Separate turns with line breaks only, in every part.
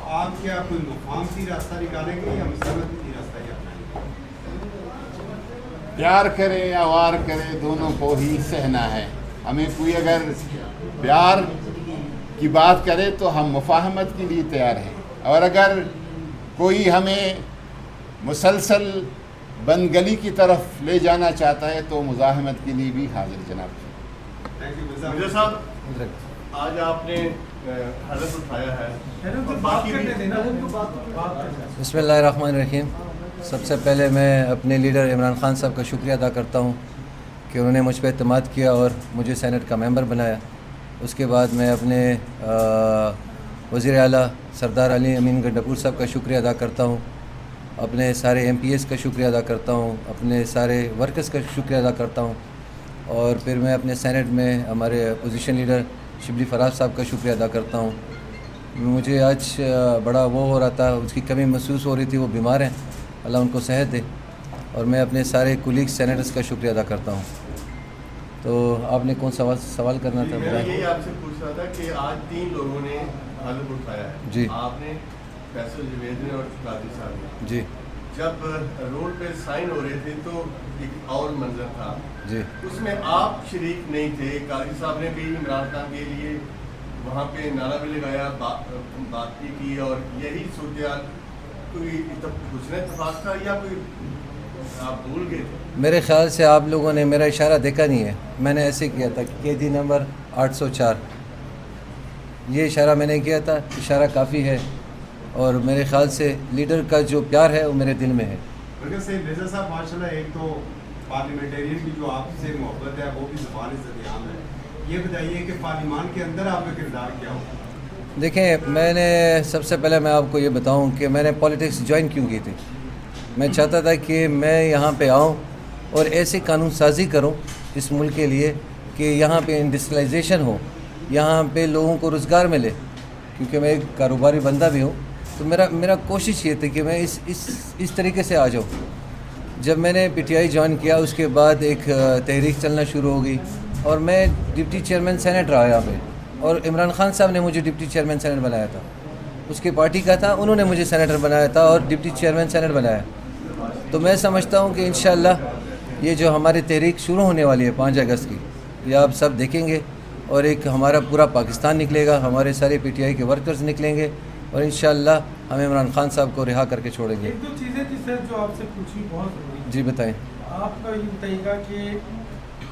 آپ کیا کوئی مفاہمتی راستہ نکالیں گے یا مسالمتی راستہ ہی اپنائیں گے؟
پیار کرے یا وار کرے دونوں کو ہی سہنا ہے. ہمیں کوئی اگر پیار کی بات کرے تو ہم مفاہمت کے لیے تیار ہیں، اور اگر کوئی ہمیں مسلسل بند گلی کی طرف لے جانا چاہتا ہے تو مزاحمت کے لیے بھی حاضر جناب.
مرزا صاحب، آج آپ نے حلف اٹھایا ہے.
بسم اللہ الرحمن الرحیم. سب سے پہلے میں اپنے لیڈر عمران خان صاحب کا شکریہ ادا کرتا ہوں کہ انہوں نے مجھ پہ اعتماد کیا اور مجھے سینٹ کا ممبر بنایا. اس کے بعد میں اپنے وزیر اعلیٰ سردار علی امین گنڈاپور صاحب کا شکریہ ادا کرتا ہوں، اپنے سارے ایم پی ایس کا شکریہ ادا کرتا ہوں، اپنے سارے ورکرز کا شکریہ ادا کرتا ہوں، اور پھر میں اپنے سینٹ میں ہمارے اپوزیشن لیڈر شبلی فراز صاحب کا شکریہ ادا کرتا ہوں. مجھے آج بڑا وہ ہو رہا تھا، اس کی کمی محسوس ہو رہی تھی. وہ بیمار ہیں، اللہ ان کو صحت دے. اور میں اپنے سارے کولیگ سینیٹرز کا شکریہ ادا کرتا ہوں. تو آپ نے کون سوال کرنا تھا؟
میں یہی آپ سے پوچھ رہا تھا کہ آج 3 لوگوں نے حلف اٹھایا ہے.
جی.
آپ نے، فیصل جوید نے اور قاضی صاحب نے.
جی.
جب روڈ پہ سائن ہو رہے تھے تو ایک اور منظر تھا.
جی.
اس میں آپ شریک نہیں تھے. قاضی صاحب نے بھی عمران خان کے لیے وہاں پہ نعرہ بھی لگایا، بات بھی کی، اور یہی صورتحال کوئی حسن اتفاق تھا یا کوئی آپ بھول گئے تھے؟
میرے خیال سے آپ لوگوں نے میرا اشارہ دیکھا نہیں ہے. میں نے ایسے کیا تھا، قیدی نمبر 804، یہ اشارہ میں نے کیا تھا. اشارہ کافی ہے، اور میرے خیال سے لیڈر کا جو پیار ہے وہ میرے دل میں ہے.
مرزا صاحب ماشاءاللہ ایک تو پارلیمنٹیرین کی جو آپ سے محبت ہے وہ بھی زبان عزت عام ہے. یہ بتائیے کہ پارلیمان کے اندر آپ کا کردار کیا ہو؟
دیکھیں، میں نے سب سے پہلے میں آپ کو یہ بتاؤں کہ میں نے پولیٹکس جوائن کیوں کی تھی. میں چاہتا تھا کہ میں یہاں پہ آؤں اور ایسی قانون سازی کروں اس ملک کے لیے کہ یہاں پہ انڈسٹریلائزیشن ہو، یہاں پہ لوگوں کو روزگار ملے، کیونکہ میں ایک کاروباری بندہ بھی ہوں. تو میرا کوشش یہ تھی کہ میں اس طریقے سے آ جاؤں. جب میں نے پی ٹی آئی جوائن کیا، اس کے بعد ایک تحریک چلنا شروع ہو گئی، اور میں ڈپٹی چیئرمین سینٹ رہا یہاں پہ. اور عمران خان صاحب نے مجھے ڈپٹی چیئرمین سینٹ بنایا تھا. اس کی پارٹی کا تھا، انہوں نے مجھے سینیٹر بنایا تھا اور ڈپٹی چیئرمین سینٹ بنایا. تو میں سمجھتا ہوں کہ انشاءاللہ یہ جو ہماری تحریک شروع ہونے والی ہے 5 اگست کی، یہ آپ سب دیکھیں گے، اور ایک ہمارا پورا پاکستان نکلے گا، ہمارے سارے پی ٹی آئی کے ورکرز نکلیں گے، اور انشاءاللہ ہم عمران خان صاحب کو رہا کر کے چھوڑیں گے.
1-2 چیزیں تھی سر جو آپ سے پوچھی بہت ضروری.
جی بتائیں.
آپ کا یہ بتائیے گا کہ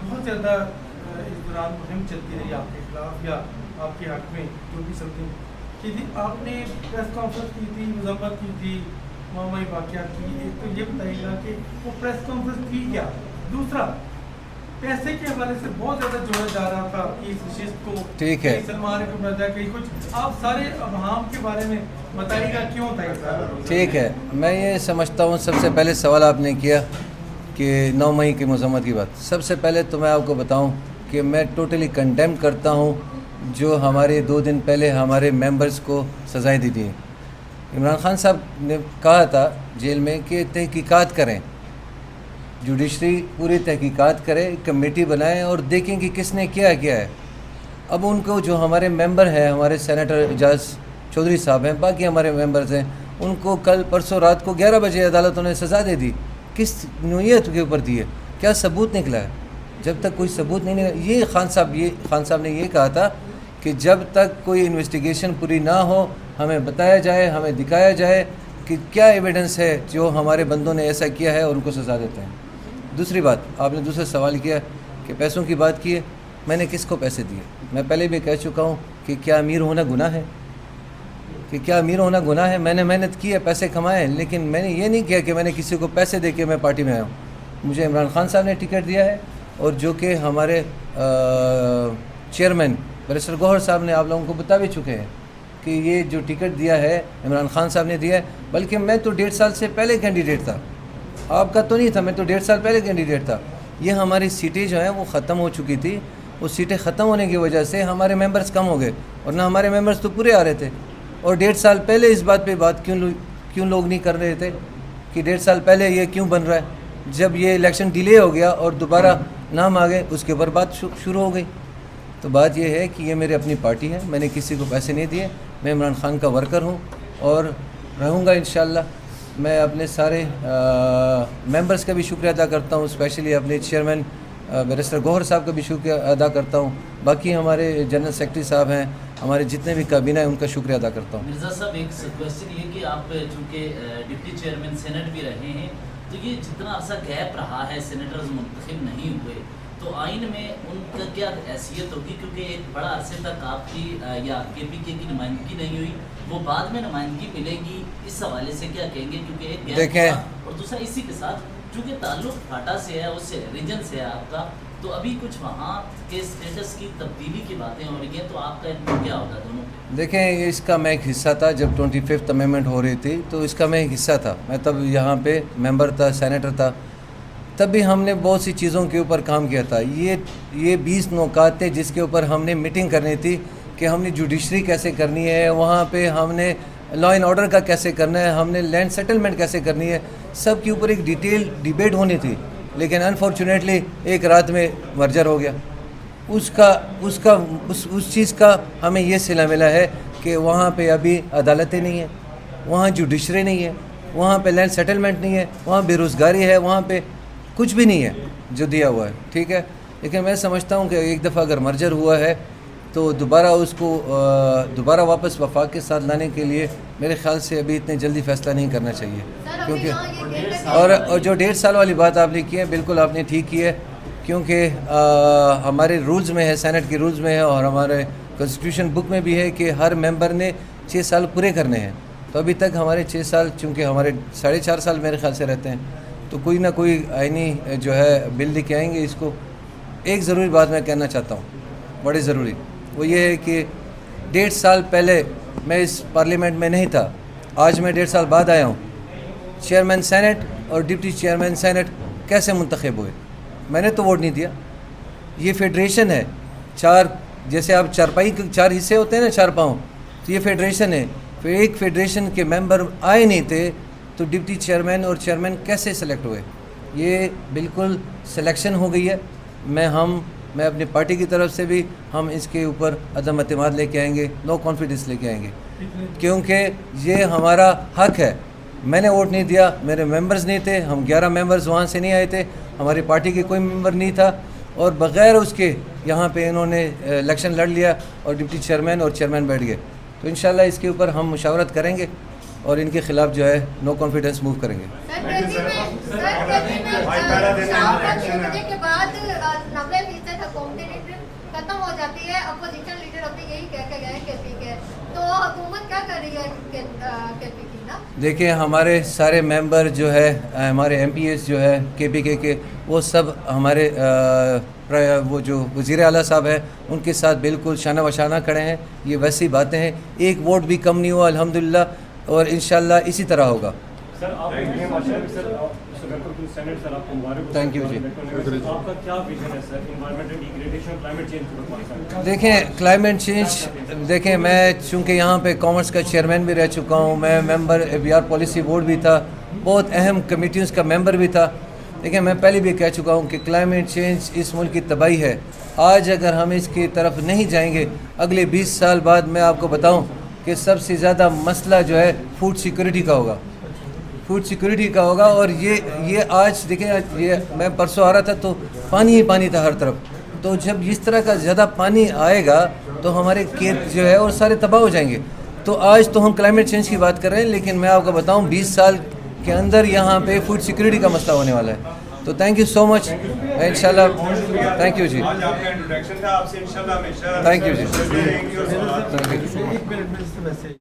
بہت زیادہ اس دوران مہم چلتی رہی آپ کے خلاف یا آپ کے حق میں جو بھی سمجھیں کہ آپ نے پریس کانفرنس کی تھی، مذمت کی تھی، معمولی واقعات کی. ایک تو یہ بتائیے گا کہ وہ پریس کانفرنس تھی کیا. دوسرا، پیسے کے حوالے سے بہت زیادہ جوڑا جا رہا تھا کہ اس نشست کو
ٹھیک ہے
سلمان کو بنا کہیں کچھ. آپ سارے عوام کے بارے میں بتائیے گا کیوں تھا.
ٹھیک ہے. میں یہ سمجھتا ہوں، سب سے پہلے سوال آپ نے کیا کہ 9 مئی کی مذمت کی بات. سب سے پہلے تو میں آپ کو بتاؤں کہ میں ٹوٹلی کنڈیم کرتا ہوں جو ہمارے 2 دن پہلے ہمارے ممبرز کو سزائیں دی ہیں. عمران خان صاحب نے کہا تھا جیل میں کہ تحقیقات کریں، جوڈیشری پوری تحقیقات کرے، کمیٹی بنائیں اور دیکھیں کہ کس نے کیا ہے. اب ان کو جو ہمارے ممبر ہیں، ہمارے سینیٹر اعجاز چودھری صاحب ہیں، باقی ہمارے ممبرز ہیں، ان کو کل پرسوں رات کو 11 بجے عدالتوں نے سزا دے دی. کس نوعیت کے اوپر دی ہے؟ کیا ثبوت نکلا ہے؟ جب تک کوئی ثبوت نہیں نکلا، یہ خان صاحب نے یہ کہا تھا کہ جب تک کوئی انویسٹیگیشن پوری نہ ہو ہمیں بتایا جائے، ہمیں دکھایا جائے کہ کیا ایویڈنس ہے جو ہمارے بندوں نے ایسا کیا ہے، اور ان کو سزا دیتے ہیں. دوسری بات، آپ نے دوسرا سوال کیا کہ پیسوں کی بات کی ہے. میں نے کس کو پیسے دیے؟ میں پہلے بھی کہہ چکا ہوں کہ کیا امیر ہونا گناہ ہے؟ میں نے محنت کی ہے، پیسے کمائے ہیں، لیکن میں نے یہ نہیں کیا کہ میں نے کسی کو پیسے دے کے میں پارٹی میں آیا ہوں. مجھے عمران خان صاحب نے ٹکٹ دیا ہے، اور جو کہ ہمارے چیئرمین بیرسٹر گوہر صاحب نے آپ لوگوں کو بتا بھی چکے ہیں کہ یہ جو ٹکٹ دیا ہے عمران خان صاحب نے دیا ہے. بلکہ میں تو 1.5 سال سے پہلے کینڈیڈیٹ تھا، آپ کا تو نہیں تھا، میں تو 1.5 سال پہلے کینڈیڈیٹ تھا. یہ ہماری سیٹیں جو ہیں وہ ختم ہو چکی تھی. وہ سیٹیں ختم ہونے کی وجہ سے ہمارے ممبرز کم ہو گئے، ورنہ ہمارے ممبرز تو پورے آ رہے تھے. اور 1.5 سال پہلے اس بات پہ کیوں لوگ نہیں کر رہے تھے کہ 1.5 سال پہلے یہ کیوں بن رہا ہے؟ جب یہ الیکشن ڈیلے ہو گیا اور دوبارہ نام آ گئے، اس کے اوپر بات شروع ہو گئی. تو بات یہ ہے کہ یہ میری اپنی پارٹی ہے، میں نے کسی کو پیسے نہیں دیے. میں عمران خان کا ورکر ہوں، اور رہوں گا انشاءاللہ. میں اپنے سارے ممبرس کا بھی شکریہ ادا کرتا ہوں, اسپیشلی اپنے چیئرمین بیرسٹر گوہر صاحب کا بھی شکریہ ادا کرتا ہوں. باقی ہمارے جنرل سیکرٹری صاحب ہیں, ہمارے جتنے بھی کابینہ ہیں, ان کا شکریہ ادا کرتا ہوں.
مرزا صاحب ایک کویسچن یہ کہ آپ چونکہ ڈپٹی چیئرمین سینٹ بھی رہے ہیں, تو یہ جتنا عرصہ گیپ رہا ہے سینیٹرز منتخب نہیں ہوئے, تو آئین میں ان کا کیا حیثیت ہوگی؟ کیونکہ ایک بڑا عرصے تک آپ کی یا کے پی کے کی نمائندگی نہیں ہوئی, وہ بعد میں نمائندگی ملے گی, اس حوالے سے کیا کہیں گے؟ کیونکہ ایک گیپ
دیکھیں,
اور دوسرا اسی کے ساتھ چونکہ تعلق پھاٹا سے ہے, اس سے ریجن سے ہے آپ کا, تو ابھی کچھ وہاں کے اسٹیٹس کی تبدیلی کی باتیں ہو رہی ہیں, تو آپ کا کیا ہوگا دونوں؟
دیکھیں, اس کا میں ایک حصہ تھا جب 25th امینڈمنٹ ہو رہی تھی, تو اس کا میں ایک حصہ تھا. میں تب یہاں پہ ممبر تھا, سینیٹر تھا, تب بھی ہم نے بہت سی چیزوں کے اوپر کام کیا تھا. یہ 20 نکات تھے جس کے اوپر ہم نے میٹنگ کرنی تھی کہ ہم نے جوڈیشری کیسے کرنی ہے, وہاں پہ ہم نے لا اینڈ آرڈر کا کیسے کرنا ہے, ہم نے لینڈ سیٹلمنٹ کیسے کرنی ہے, سب کے اوپر ایک ڈیٹیل ڈیبیٹ ہونی تھی. لیکن انفارچونیٹلی ایک رات میں مرجر ہو گیا. اس چیز کا ہمیں یہ صلہ ملا ہے کہ وہاں پہ ابھی عدالتیں نہیں ہیں, وہاں جوڈیشری نہیں ہے, وہاں پہ لینڈ سیٹلمنٹ نہیں ہے, وہاں بے روزگاری ہے, وہاں پہ کچھ بھی نہیں ہے جو دیا ہوا ہے. ٹھیک ہے, لیکن میں سمجھتا ہوں کہ ایک دفعہ اگر مرجر ہوا ہے تو دوبارہ اس کو دوبارہ واپس وفاق کے ساتھ لانے کے لیے میرے خیال سے ابھی اتنے جلدی فیصلہ نہیں کرنا چاہیے. کیونکہ اور جو 1.5 سال والی بات آپ نے کی ہے, بالکل آپ نے ٹھیک کی ہے, کیونکہ ہمارے رولز میں ہے, سینٹ کے رولز میں ہے, اور ہمارے کانسٹیٹیوشن بک میں بھی ہے کہ ہر ممبر نے 6 سال پورے کرنے ہیں. تو ابھی تک ہمارے 6 سال, چونکہ ہمارے 4.5 سال میرے خیال سے رہتے ہیں, تو کوئی نہ کوئی آئینی جو ہے بل لے کے آئیں گے اس کو. ایک ضروری بات میں کہنا چاہتا ہوں, بڑی ضروری, وہ یہ ہے کہ 1.5 سال پہلے میں اس پارلیمنٹ میں نہیں تھا, آج میں 1.5 سال بعد آیا ہوں. چیئرمین سینٹ اور ڈپٹی چیئرمین سینٹ کیسے منتخب ہوئے؟ میں نے تو ووٹ نہیں دیا. یہ فیڈریشن ہے, جیسے آپ چارپائی کے 4 حصے ہوتے ہیں نا, 4 پاؤں, تو یہ فیڈریشن ہے. پھر ایک فیڈریشن کے ممبر آئے نہیں تھے, تو ڈپٹی چیئرمین اور چیئرمین کیسے سلیکٹ ہوئے؟ یہ بالکل سلیکشن ہو گئی ہے. میں اپنی پارٹی کی طرف سے بھی ہم اس کے اوپر عدم اعتماد لے کے آئیں گے, نو کانفیڈنس لے کے آئیں گے, کیونکہ یہ ہمارا حق ہے. میں نے ووٹ نہیں دیا, میرے ممبرز نہیں تھے, ہم 11 ممبرز وہاں سے نہیں آئے تھے, ہماری پارٹی کے کوئی ممبر نہیں تھا, اور بغیر اس کے یہاں پہ انہوں نے الیکشن لڑ لیا اور ڈپٹی چیئرمین اور چیئرمین بیٹھ گئے. تو انشاءاللہ اس کے اوپر ہم مشاورت کریں گے اور ان کے خلاف جو ہے نو کانفیڈنس موو کریں گے.
ختم ہو جاتی ہے, اپوزیشن لیڈر اپنے یہی کہہ کے گئے کے پی کے, تو حکومت کیا کر رہی ہے کے پی کی نا؟
دیکھیں, ہمارے سارے ممبر جو ہے, ہمارے ایم پی ایس جو ہے کے پی کے وہ سب ہمارے وہ جو وزیر اعلیٰ صاحب ہیں ان کے ساتھ بالکل شانہ بشانہ کھڑے ہیں. یہ ویسی باتیں ہیں, ایک ووٹ بھی کم نہیں ہوا الحمدللہ, اور انشاءاللہ اسی طرح ہوگا. تھینک یو جی. دیکھیں, کلائمیٹ چینج, دیکھیں میں چونکہ یہاں پہ کامرس کا چیئرمین بھی رہ چکا ہوں, میں ممبر بہار پالیسی بورڈ بھی تھا, بہت اہم کمیٹیز کا ممبر بھی تھا. دیکھیں, میں پہلے بھی کہہ چکا ہوں کہ کلائمیٹ چینج اس ملک کی تباہی ہے. آج اگر ہم اس کی طرف نہیں جائیں گے, اگلے 20 سال بعد میں آپ کو بتاؤں کہ سب سے زیادہ مسئلہ جو ہے فوڈ سیکورٹی کا ہوگا, فوڈ سیکورٹی کا ہوگا. اور یہ آج دیکھیں, یہ میں پرسوں آ رہا تھا تو پانی ہی پانی تھا ہر طرف. تو جب اس طرح کا زیادہ پانی آئے گا تو ہمارے کھیت جو ہے اور سارے تباہ ہو جائیں گے. تو آج تو ہم کلائمیٹ چینج کی بات کر رہے ہیں, لیکن میں آپ کو بتاؤں 20 سال کے اندر یہاں پہ فوڈ سیکورٹی کا مسئلہ ہونے والا ہے. تو تھینک یو سو مچ, انشاءاللہ. Thank you ji, thank you G.